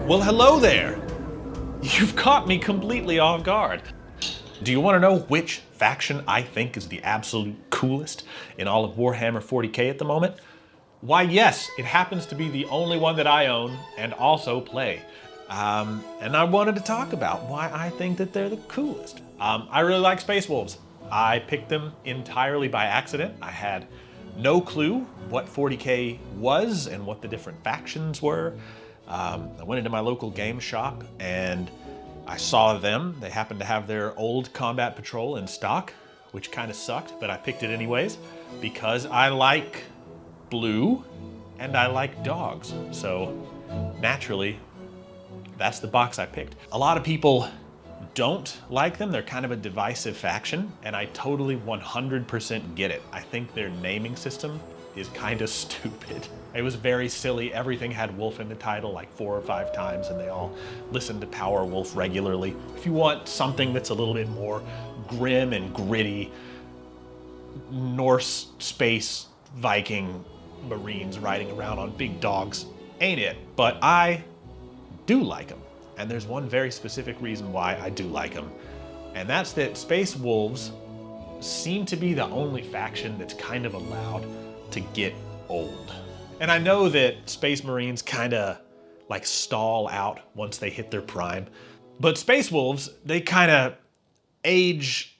Well, hello there. You've caught me completely off guard. Do you want to know which faction I think is the absolute coolest in all of Warhammer 40k at the moment? Why, yes, it happens to be the only one that I own and also play. And I wanted to talk about why I think that they're the coolest. I really like Space Wolves. I picked them entirely by accident. I had no clue what 40k was and what the different factions were. I went into my local game shop and I saw them. They happened to have their old combat patrol in stock, which kind of sucked, but I picked it anyways because I like blue and I like dogs. So naturally, that's the box I picked. A lot of people don't like them. They're kind of a divisive faction, and I totally 100% get it. I think their naming system is kind of stupid. It was very silly. Everything had wolf in the title like 4 or 5 times, and they all listened to Power Wolf regularly. If you want something that's a little bit more grim and gritty, Norse space Viking Marines riding around on big dogs, ain't it? But I do like them. And there's one very specific reason why I do like them. And that's that Space Wolves seem to be the only faction that's kind of allowed to get old. And I know that Space Marines kind of like stall out once they hit their prime. But Space Wolves, they kind of age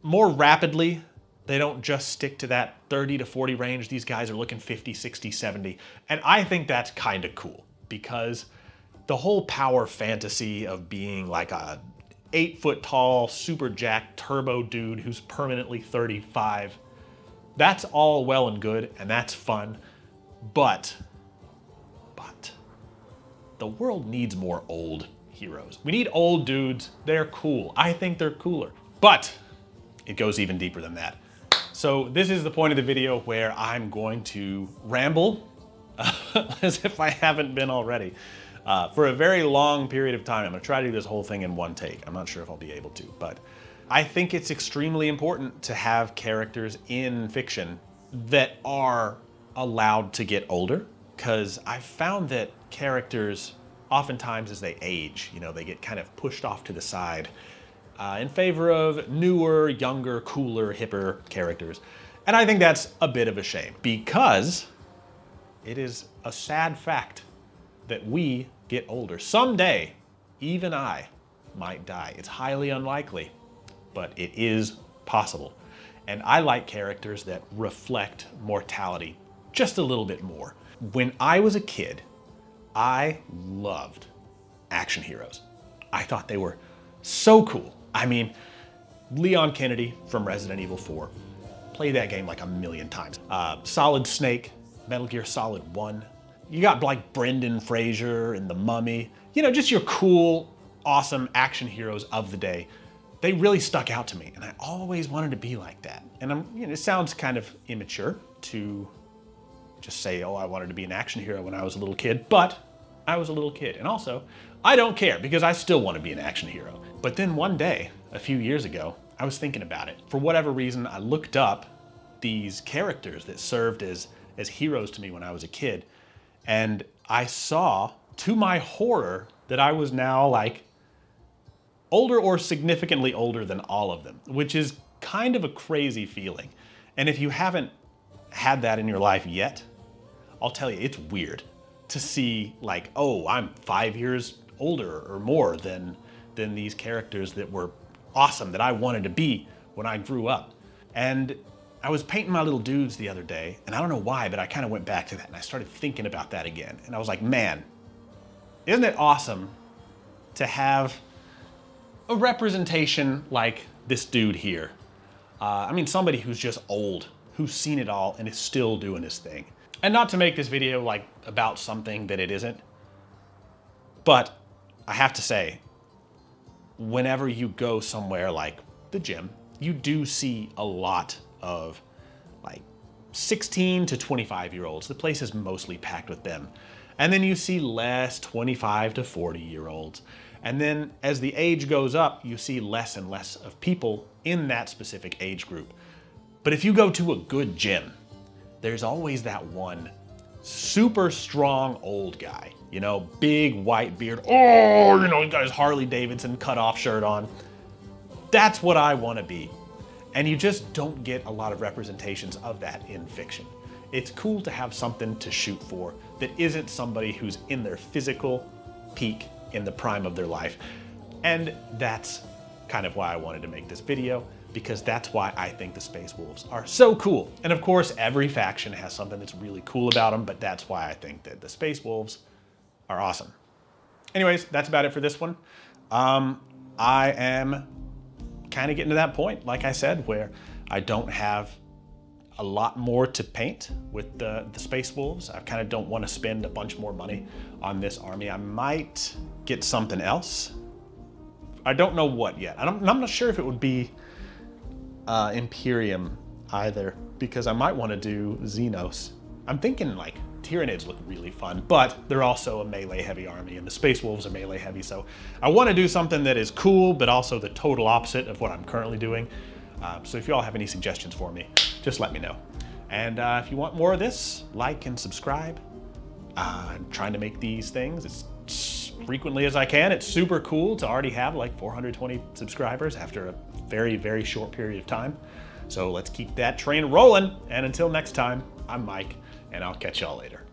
more rapidly. They don't just stick to that 30 to 40 range. These guys are looking 50, 60, 70. And I think that's kind of cool because the whole power fantasy of being like a 8-foot tall, super jacked turbo dude who's permanently 35, that's all well and good and that's fun. But the world needs more old heroes. We need old dudes. They're cool. I think they're cooler. But it goes even deeper than that. So this is the point of the video where I'm going to ramble as if I haven't been already. For a very long period of time. I'm gonna try to do this whole thing in one take. I'm not sure if I'll be able to, but I think it's extremely important to have characters in fiction that are allowed to get older, because I've found that characters, oftentimes as they age, you know, they get kind of pushed off to the side in favor of newer, younger, cooler, hipper characters. And I think that's a bit of a shame, because it is a sad fact that we get older. Someday, even I might die. It's highly unlikely, but it is possible. And I like characters that reflect mortality just a little bit more. When I was a kid, I loved action heroes. I thought they were so cool. I mean, Leon Kennedy from Resident Evil 4. Played that game like a million times. Solid Snake, Metal Gear Solid 1. You got like Brendan Fraser and The Mummy. You know, just your cool, awesome action heroes of the day. They really stuck out to me, and I always wanted to be like that. And it sounds kind of immature to just say, oh, I wanted to be an action hero when I was a little kid, but I was a little kid. And also, I don't care because I still want to be an action hero. But then one day, a few years ago, I was thinking about it. For whatever reason, I looked up these characters that served as heroes to me when I was a kid. And I saw, to my horror, that I was now like older or significantly older than all of them, which is kind of a crazy feeling. And if you haven't had that in your life yet, I'll tell you, it's weird to see like, oh, I'm 5 years older or more than these characters that were awesome, that I wanted to be when I grew up. And I was painting my little dudes the other day, and I don't know why, but I kind of went back to that and I started thinking about that again. And I was like, man, isn't it awesome to have a representation like this dude here? I mean, somebody who's just old, who's seen it all and is still doing his thing. And not to make this video like about something that it isn't, but I have to say, whenever you go somewhere like the gym, you do see a lot of like 16 to 25-year-olds. The place is mostly packed with them. And then you see less 25 to 40-year-olds. And then as the age goes up, you see less and less of people in that specific age group. But if you go to a good gym, there's always that one super strong old guy, you know, big white beard. Oh, you know, he got his Harley Davidson cutoff shirt on. That's what I want to be. And you just don't get a lot of representations of that in fiction. It's cool to have something to shoot for that isn't somebody who's in their physical peak in the prime of their life. And that's kind of why I wanted to make this video, because that's why I think the Space Wolves are so cool. And of course, every faction has something that's really cool about them, but that's why I think that the Space Wolves are awesome. Anyways, that's about it for this one. I am kind of getting to that point, like I said, where I don't have a lot more to paint with the Space Wolves. I kind of don't want to spend a bunch more money on this army. I might get something else. I don't know what yet. I'm not sure if it would be Imperium either, because I might want to do Xenos. I'm thinking like Tyranids look really fun, but they're also a melee heavy army, and the Space Wolves are melee heavy, so I want to do something that is cool, but also the total opposite of what I'm currently doing. So if you all have any suggestions for me, just let me know. And if you want more of this, like and subscribe. I'm trying to make these things as frequently as I can. It's super cool to already have like 420 subscribers after a very, very short period of time. So let's keep that train rolling. And until next time, I'm Mike, and I'll catch y'all later.